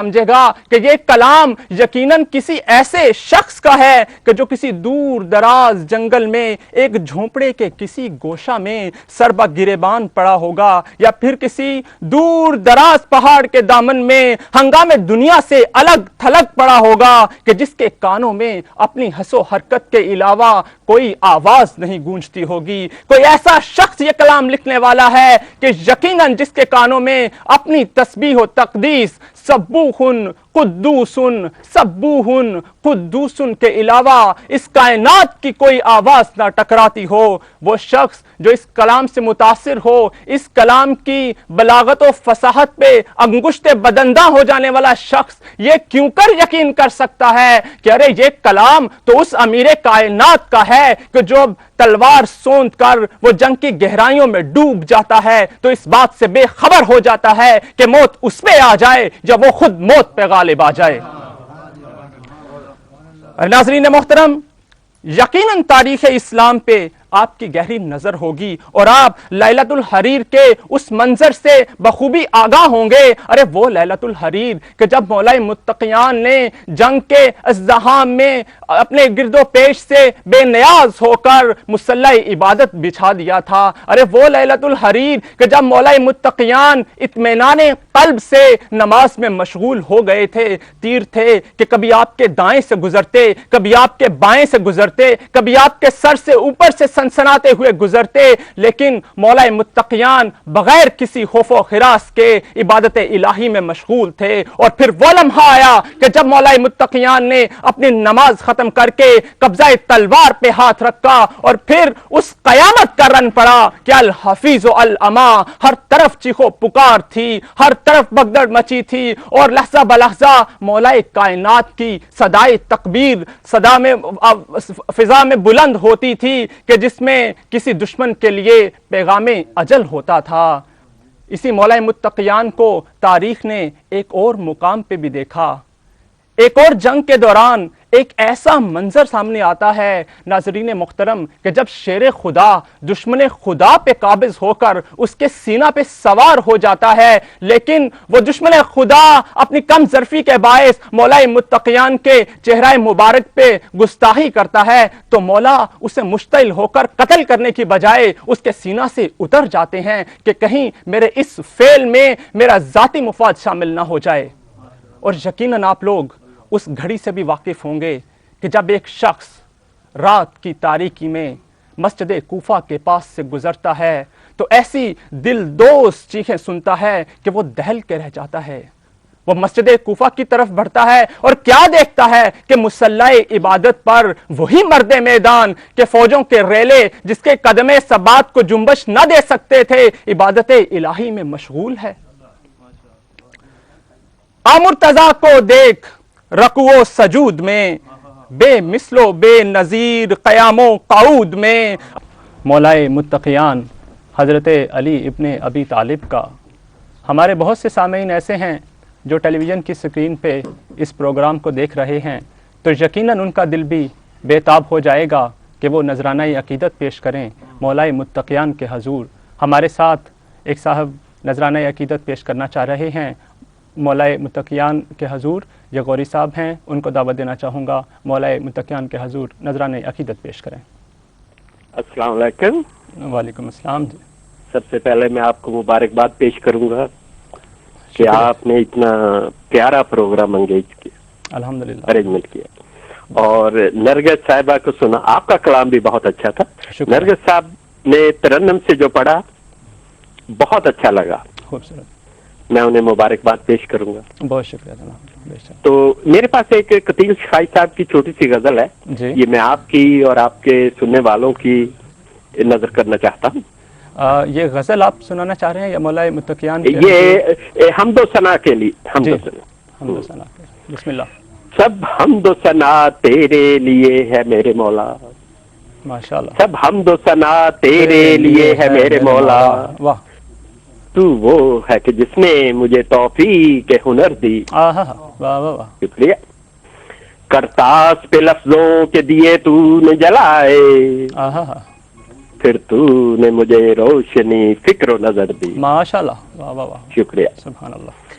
سمجھے گا کہ یہ کلام یقیناً کسی ایسے شخص کا ہے کہ جو کسی دور دراز جنگل میں ایک جھونپڑے کے کسی گوشہ میں سربا گریبان پڑا ہوگا، یا پھر کسی دور دراز پہاڑ کے دامن میں ہنگامے دنیا سے الگ تھلگ پڑا ہوگا، کہ جس کے کانوں میں اپنی ہنس و حرکت کے علاوہ کوئی آواز نہیں گونجتی ہوگی۔ کوئی ایسا شخص یہ کلام لکھنے والا ہے کہ یقیناً جس کے کانوں میں اپنی تسبیح و تقدیس سبوحن قدوسن سبوحن قدوسن کے علاوہ اس کائنات کی کوئی آواز نہ ٹکراتی ہو، وہ شخص جو اس کلام سے متاثر ہو، اس کلام کی بلاغت و فصاحت پہ انگشت بدندہ ہو جانے والا شخص یہ کیوں کر یقین کر سکتا ہے کہ ارے یہ کلام تو اس امیر کائنات کا ہے کہ جو تلوار سونت کر وہ جنگ کی گہرائیوں میں ڈوب جاتا ہے تو اس بات سے بے خبر ہو جاتا ہے کہ موت اس پہ آ جائے یا وہ خود موت پہ غالب آ جائے۔ ناظرین محترم، یقیناً تاریخ اسلام پہ آپ کی گہری نظر ہوگی اور آپ لیلۃ الحریر کے اس منظر سے بخوبی آگاہ ہوں گے۔ ارے وہ لیلۃ الحریر کہ جب مولا متقیان نے جنگ کے ازدحام میں اپنے گرد و پیش سے بے نیاز ہو کر مصلی عبادت بچھا دیا تھا۔ ارے وہ لیلۃ الحریر کہ جب مولا متقیان اطمینان قلب سے نماز میں مشغول ہو گئے تھے، تیر تھے کہ کبھی آپ کے دائیں سے گزرتے، کبھی آپ کے بائیں سے گزرتے، کبھی آپ کے سر سے اوپر سے سنسناتے ہوئے گزرتے، لیکن مولا متقیان بغیر کسی خوف و ہراس کے عبادت الہی میں مشغول تھے۔ اور پھر وہ لمحہ آیا کہ جب مولا متقیان نے اپنی نماز ختم کر کے قبضہ تلوار پہ ہاتھ رکھا اور پھر اس قیامت کا رن پڑا کہ الحفیظ و الاما، ہر طرف چیخو پکار تھی، ہر طرف بگدڑ مچی تھی، اور لحظہ بلحظہ مولا کائنات کی صدائے تکبیر فضا میں بلند ہوتی تھی کہ جس میں کسی دشمن کے لیے پیغام اجل ہوتا تھا۔ اسی مولا متقیان کو تاریخ نے ایک اور مقام پہ بھی دیکھا۔ ایک اور جنگ کے دوران ایک ایسا منظر سامنے آتا ہے ناظرین محترم کہ جب شیر خدا دشمن خدا پہ قابض ہو کر اس کے سینہ پہ سوار ہو جاتا ہے، لیکن وہ دشمن خدا اپنی کم ظرفی کے باعث مولا متقیان کے چہرہ مبارک پہ گستاخی کرتا ہے تو مولا اسے مشتعل ہو کر قتل کرنے کی بجائے اس کے سینہ سے اتر جاتے ہیں کہ کہیں میرے اس فعل میں میرا ذاتی مفاد شامل نہ ہو جائے۔ اور یقیناً آپ لوگ اس گھڑی سے بھی واقف ہوں گے کہ جب ایک شخص رات کی تاریکی میں مسجد کوفہ کے پاس سے گزرتا ہے تو ایسی دل دوز چیخیں سنتا ہے کہ وہ دہل کے رہ جاتا ہے۔ وہ مسجد کوفہ کی طرف بڑھتا ہے اور کیا دیکھتا ہے کہ مصلی عبادت پر وہی مرد میدان کہ فوجوں کے ریلے جس کے قدمے ثبات کو جنبش نہ دے سکتے تھے عبادت الہی میں مشغول ہے۔ مرتضیٰ کو دیکھ رکوع و سجود میں، بے مثل و بے نظیر قیام و قعود میں۔ مولا متقیان حضرت علی ابن ابی طالب کا ہمارے بہت سے سامعین ایسے ہیں جو ٹیلی ویژن کی سکرین پہ اس پروگرام کو دیکھ رہے ہیں تو یقیناً ان کا دل بھی بے تاب ہو جائے گا کہ وہ نذرانہ عقیدت پیش کریں مولا متقیان کے حضور۔ ہمارے ساتھ ایک صاحب نذرانہ عقیدت پیش کرنا چاہ رہے ہیں مولا متقیان کے حضور، یہ غوری صاحب ہیں، ان کو دعوت دینا چاہوں گا مولا متقیان کے حضور نذرانہ عقیدت پیش کریں۔ السلام علیکم۔ وعلیکم السلام جی۔ سب سے پہلے میں آپ کو مبارکباد پیش کروں گا کہ آپ نے اتنا پیارا پروگرام انگیج کیا، الحمدللہ ارینجمنٹ کیا، اور نرگس صاحبہ کو سنا، آپ کا کلام بھی بہت اچھا تھا۔ نرگس صاحب نے ترنم سے جو پڑھا بہت اچھا لگا، خوبصورت، میں انہیں مبارکباد پیش کروں گا۔ بہت شکریہ جناب۔ تو میرے پاس ایک قتیل شفائی صاحب کی چھوٹی سی غزل ہے جی، یہ میں آپ کی اور آپ کے سننے والوں کی نظر کرنا چاہتا ہوں۔ یہ غزل آپ سنانا چاہ رہے ہیں یا مولا متقیان کے؟ یہ حمد و ثنا کے لیے، حمد و ثنا۔ حمد و ثنا، بسم اللہ۔ سب حمد و ثنا تیرے لیے ہے میرے مولا، ماشاءاللہ، سب حمد و ثنا تیرے لیے ہے میرے مولا، واہ، تو وہ ہے کہ جس نے مجھے توفیق ہنر دی۔ واہ واہ واہ، شکریہ۔ کرتاس پہ لفظوں کے دیے تو نے جلائے، پھر تو نے مجھے روشنی فکر و نظر دی۔ ماشاءاللہ، واہ واہ واہ، شکریہ۔ سبحان اللہ۔